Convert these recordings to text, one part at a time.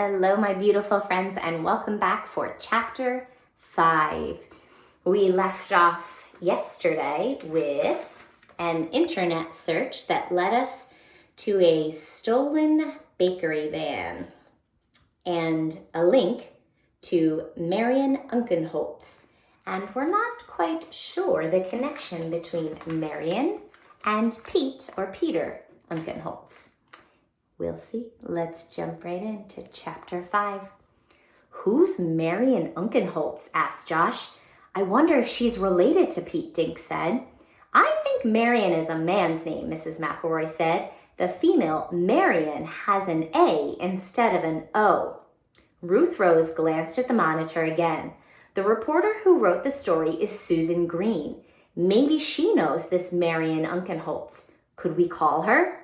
Hello, my beautiful friends, and welcome back for Chapter 5. We left off yesterday with an internet search that led us to a stolen bakery van and a link to Marion Unkenholtz. And we're not quite sure the connection between Marion and Pete or Peter Unkenholtz. We'll see. Let's jump right into Chapter 5. Who's Marion Unkenholtz? Asked Josh. I wonder if she's related to Pete, Dink said. I think Marion is a man's name, Mrs. McElroy said. The female Marion has an A instead of an O. Ruth Rose glanced at the monitor again. The reporter who wrote the story is Susan Green. Maybe she knows this Marion Unkenholtz. Could we call her?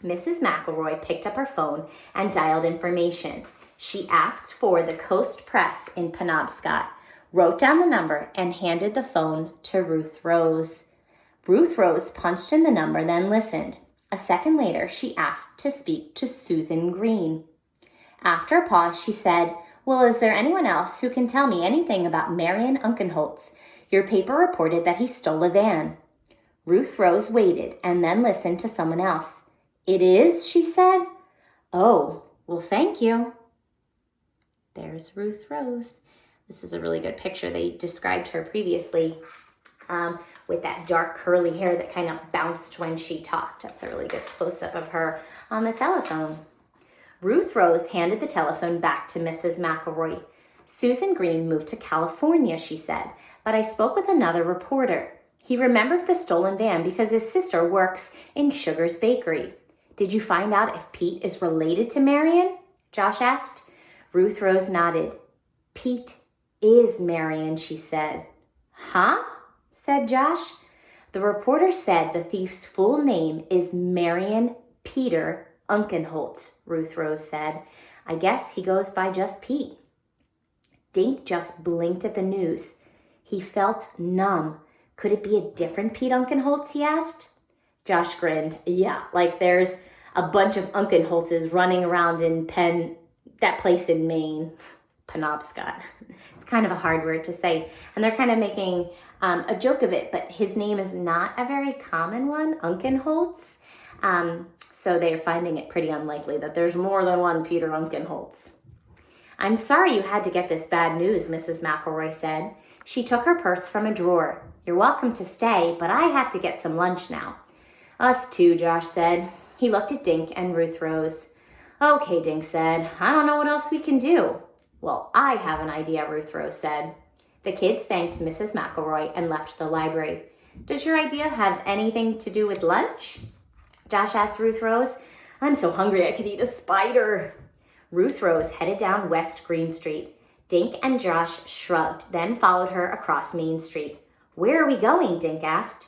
Mrs. McElroy picked up her phone and dialed information. She asked for the Coast Press in Penobscot, wrote down the number, and handed the phone to Ruth Rose. Ruth Rose punched in the number, then listened. A second later, she asked to speak to Susan Green. After a pause, she said, Well, is there anyone else who can tell me anything about Marion Unkenholtz? Your paper reported that he stole a van. Ruth Rose waited and then listened to someone else. It is, she said. Oh, well, thank you. There's Ruth Rose. This is a really good picture. They described her previously with that dark curly hair that kind of bounced when she talked. That's a really good close-up of her on the telephone. Ruth Rose handed the telephone back to Mrs. McElroy. Susan Green moved to California, she said, but I spoke with another reporter. He remembered the stolen van because his sister works in Sugar's Bakery. Did you find out if Pete is related to Marion? Josh asked. Ruth Rose nodded. Pete is Marion, she said. Huh? Said Josh. The reporter said the thief's full name is Marion Peter Unkenholtz, Ruth Rose said. I guess he goes by just Pete. Dink just blinked at the news. He felt numb. Could it be a different Pete Unkenholtz, he asked. Josh grinned. Yeah, like there's a bunch of Unkenholtzes running around in that place in Maine, Penobscot. It's kind of a hard word to say. And they're kind of making a joke of it, but his name is not a very common one, Unkenholtz. So they're finding it pretty unlikely that there's more than one Peter Unkenholtz. I'm sorry you had to get this bad news, Mrs. McElroy said. She took her purse from a drawer. You're welcome to stay, but I have to get some lunch now. Us too, Josh said. He looked at Dink and Ruth Rose. Okay, Dink said. I don't know what else we can do. Well, I have an idea, Ruth Rose said. The kids thanked Mrs. McElroy and left the library. Does your idea have anything to do with lunch? Josh asked Ruth Rose. I'm so hungry I could eat a spider. Ruth Rose headed down West Green Street. Dink and Josh shrugged, then followed her across Main Street. Where are we going? Dink asked.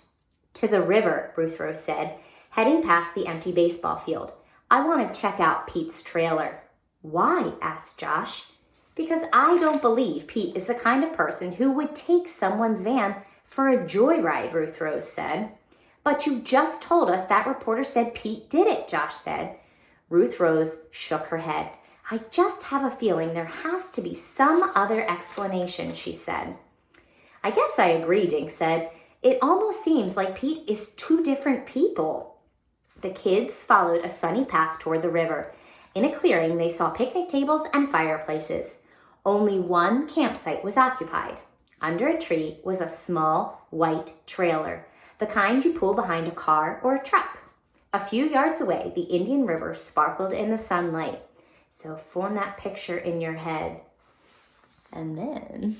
To the river, Ruth Rose said, heading past the empty baseball field. I want to check out Pete's trailer. Why? Asked Josh. Because I don't believe Pete is the kind of person who would take someone's van for a joyride, Ruth Rose said. But you just told us that reporter said Pete did it, Josh said. Ruth Rose shook her head. I just have a feeling there has to be some other explanation, she said. I guess I agree, Dink said. It almost seems like Pete is two different people. The kids followed a sunny path toward the river. In a clearing, they saw picnic tables and fireplaces. Only one campsite was occupied. Under a tree was a small white trailer, the kind you pull behind a car or a truck. A few yards away, the Indian River sparkled in the sunlight. So form that picture in your head. And then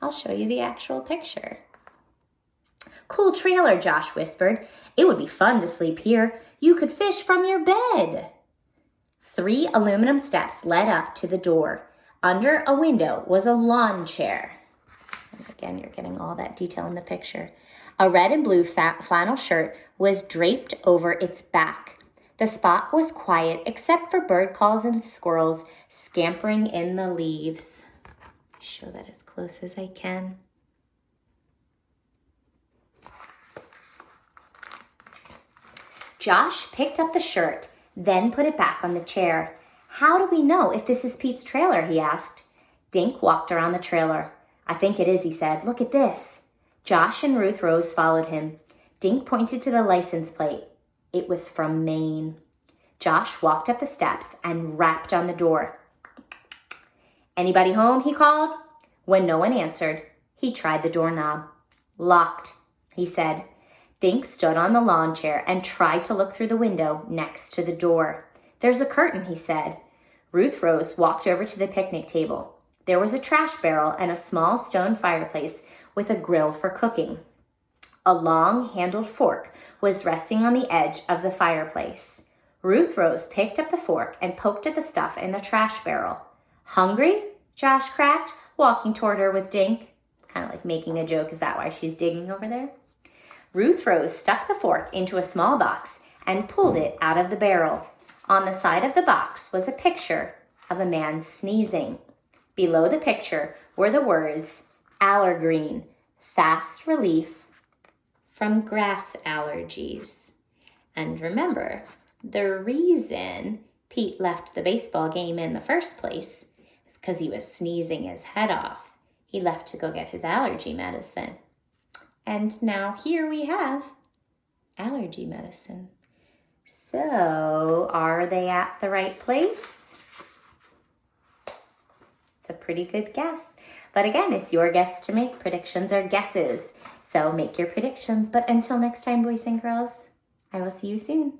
I'll show you the actual picture. Cool trailer, Josh whispered. It would be fun to sleep here. You could fish from your bed. 3 aluminum steps led up to the door. Under a window was a lawn chair. And again, you're getting all that detail in the picture. A red and blue flannel shirt was draped over its back. The spot was quiet except for bird calls and squirrels scampering in the leaves. Show that as close as I can. Josh picked up the shirt, then put it back on the chair. How do we know if this is Pete's trailer? He asked. Dink walked around the trailer. I think it is, he said. Look at this. Josh and Ruth Rose followed him. Dink pointed to the license plate. It was from Maine. Josh walked up the steps and rapped on the door. Anybody home? He called. When no one answered, he tried the doorknob. Locked, he said. Dink stood on the lawn chair and tried to look through the window next to the door. There's a curtain, he said. Ruth Rose walked over to the picnic table. There was a trash barrel and a small stone fireplace with a grill for cooking. A long-handled fork was resting on the edge of the fireplace. Ruth Rose picked up the fork and poked at the stuff in the trash barrel. Hungry? Josh cracked, walking toward her with Dink. Kind of like making a joke. Is that why she's digging over there? Ruth Rose stuck the fork into a small box and pulled it out of the barrel. On the side of the box was a picture of a man sneezing. Below the picture were the words, Allergreen, fast relief from grass allergies. And remember, the reason Pete left the baseball game in the first place is because he was sneezing his head off. He left to go get his allergy medicine. And now here we have allergy medicine. So, are they at the right place? It's a pretty good guess. But again, it's your guess to make. Predictions are guesses. So make your predictions. But until next time, boys and girls, I will see you soon.